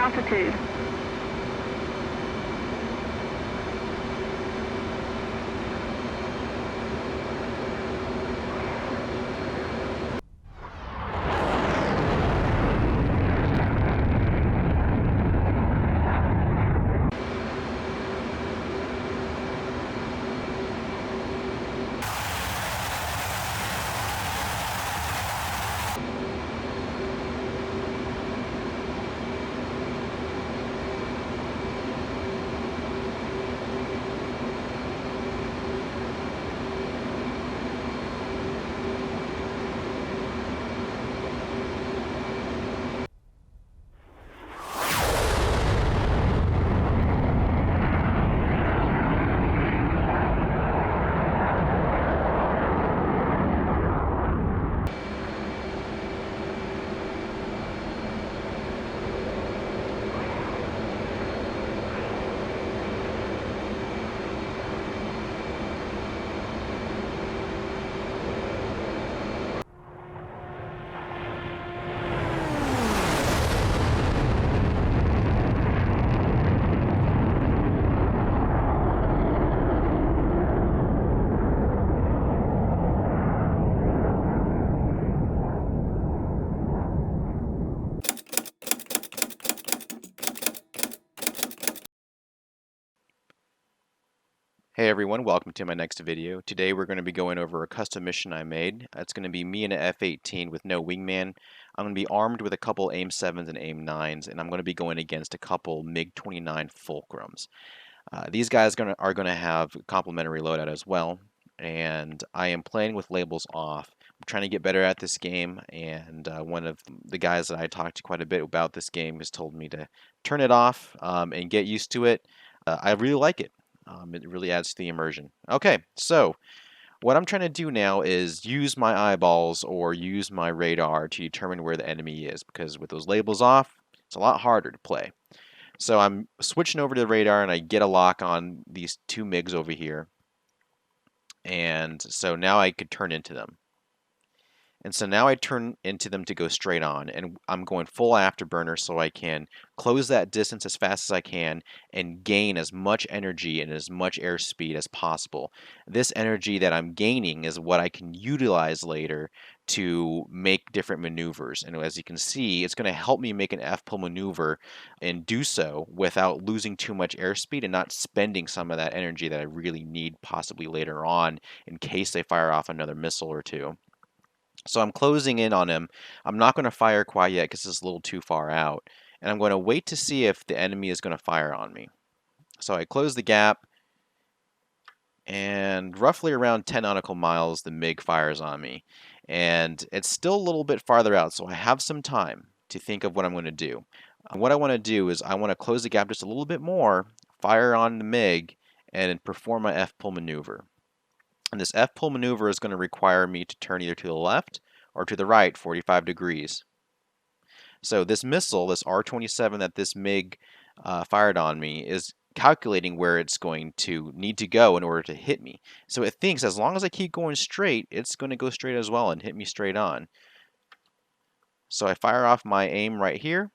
altitude. Hey everyone, welcome to my next video. Today we're going to be going over a custom mission I made. It's going to be me in an F-18 with no wingman. I'm going to be armed with a couple AIM-7s and AIM-9s, and I'm going to be going against a couple MiG-29 Fulcrums. These guys are going to have complementary loadout as well, and I am playing with labels off. I'm trying to get better at this game, and one of the guys that I talked to quite a bit about this game has told me to turn it off and get used to it. I really like it. It really adds to the immersion. Okay, so what I'm trying to do now is use my eyeballs or use my radar to determine where the enemy is, because with those labels off, it's a lot harder to play. So I'm switching over to the radar and I get a lock on these two MiGs over here. And so now I could turn into them. And so now I turn into them to go straight on, and I'm going full afterburner so I can close that distance as fast as I can and gain as much energy and as much airspeed as possible. This energy that I'm gaining is what I can utilize later to make different maneuvers. And as you can see, it's going to help me make an F-pull maneuver and do so without losing too much airspeed and not spending some of that energy that I really need possibly later on in case they fire off another missile or two. So I'm closing in on him. I'm not going to fire quite yet because it's a little too far out. And I'm going to wait to see if the enemy is going to fire on me. So I close the gap, and roughly around 10 nautical miles, the MiG fires on me. And it's still a little bit farther out, so I have some time to think of what I'm going to do. What I want to do is I want to close the gap just a little bit more, fire on the MiG, and perform my F-pull maneuver. And this F-pull maneuver is going to require me to turn either to the left or to the right 45 degrees. So this missile, this R-27 that this MiG fired on me, is calculating where it's going to need to go in order to hit me. So it thinks as long as I keep going straight, it's going to go straight as well and hit me straight on. So I fire off my aim right here.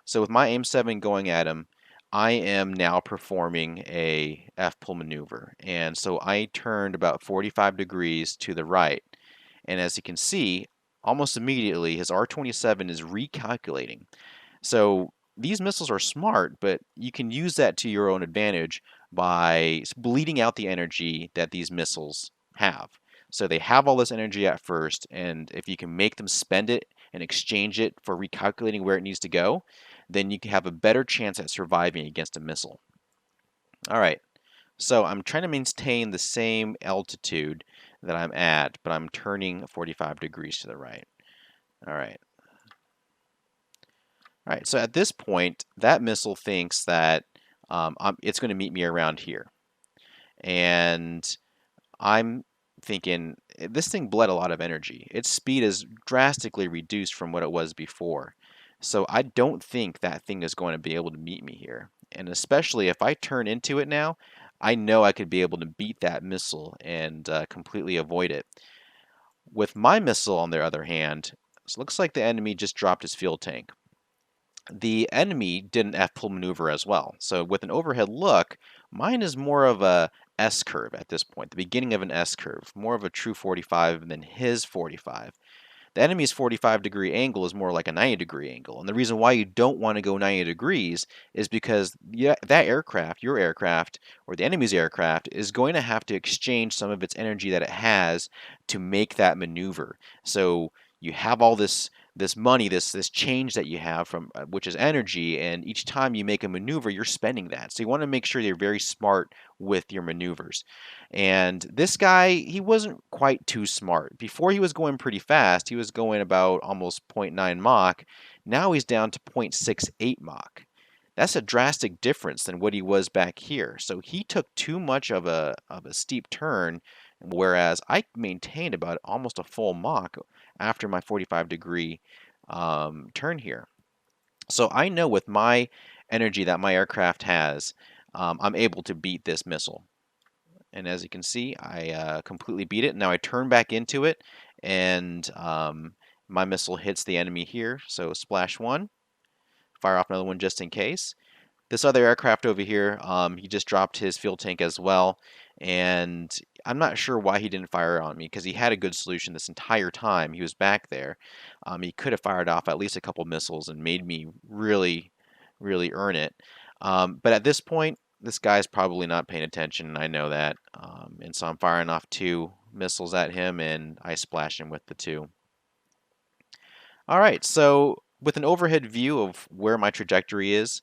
So with my AIM-7 going at him, I am now performing a F-pull maneuver. And so I turned about 45 degrees to the right. And as you can see, almost immediately, his R-27 is recalculating. So these missiles are smart, but you can use that to your own advantage by bleeding out the energy that these missiles have. So they have all this energy at first, and if you can make them spend it and exchange it for recalculating where it needs to go, then you can have a better chance at surviving against a missile. All right, so I'm trying to maintain the same altitude that I'm at, but I'm turning 45 degrees to the right. All right. All right, so at this point, that missile thinks that it's going to meet me around here. And I'm thinking, this thing bled a lot of energy. Its speed is drastically reduced from what it was before. So I don't think that thing is going to be able to meet me here. And especially if I turn into it now, I know I could be able to beat that missile and completely avoid it. With my missile, on the other hand, it looks like the enemy just dropped his fuel tank. the enemy did an F-pull maneuver as well. So with an overhead look, mine is more of a S-curve at this point, the beginning of an S-curve, more of a true 45 than his 45. The enemy's 45-degree angle is more like a 90-degree angle. And the reason why you don't want to go 90 degrees is because that aircraft, your aircraft, or the enemy's aircraft, is going to have to exchange some of its energy that it has to make that maneuver. So you have all this money, this change that you have from which is energy, and each time you make a maneuver, you're spending that. So you want to make sure you're very smart with your maneuvers. And this guy, he wasn't quite too smart. Before he was going pretty fast. He was going about almost 0.9 Mach. Now he's down to 0.68 Mach. That's a drastic difference than what he was back here. So he took too much of a steep turn, whereas I maintained about almost a full Mach after my 45-degree turn here. So I know with my energy that my aircraft has, I'm able to beat this missile. And as you can see, I completely beat it. Now I turn back into it, and my missile hits the enemy here. So splash one, fire off another one just in case. This other aircraft over here, he just dropped his fuel tank as well, and I'm not sure why he didn't fire on me, because he had a good solution this entire time. He was back there. He could have fired off at least a couple missiles and made me really, really earn it. But at this point, this guy's probably not paying attention, I know that. And so I'm firing off 2 missiles at him, and I splash him with the 2. Alright, so with an overhead view of where my trajectory is,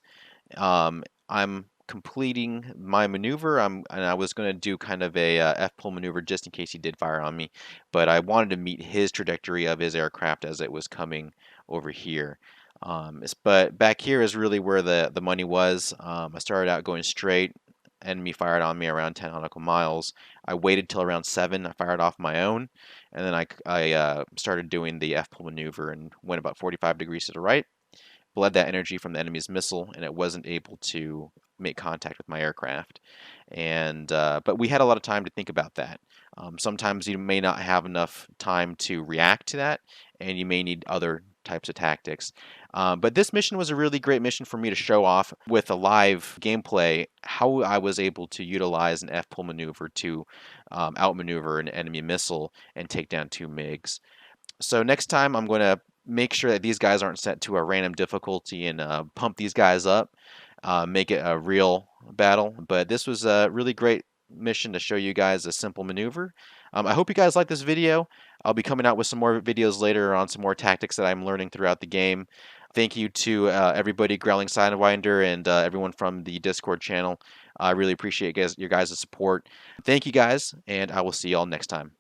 I'm completing my maneuver. And I was going to do kind of a F-pull maneuver just in case he did fire on me, but I wanted to meet his trajectory of his aircraft as it was coming over here. But back here is really where the money was. I started out going straight. Enemy fired on me around 10 nautical miles. I waited till around 7. I fired off my own, and then I started doing the F-pull maneuver and went about 45 degrees to the right. Bled that energy from the enemy's missile, and it wasn't able to make contact with my aircraft. And but we had a lot of time to think about that. Sometimes you may not have enough time to react to that, and you may need other types of tactics. But this mission was a really great mission for me to show off with a live gameplay how I was able to utilize an F-pull maneuver to outmaneuver an enemy missile and take down 2 MiGs. So next time I'm going to make sure that these guys aren't set to a random difficulty and pump these guys up, make it a real battle. But this was a really great mission to show you guys a simple maneuver. I hope you guys like this video. I'll be coming out with some more videos later on some more tactics that I'm learning throughout the game. Thank you to everybody, Growling Sidewinder, and everyone from the Discord channel. I really appreciate your guys' support. Thank you guys, and I will see you all next time.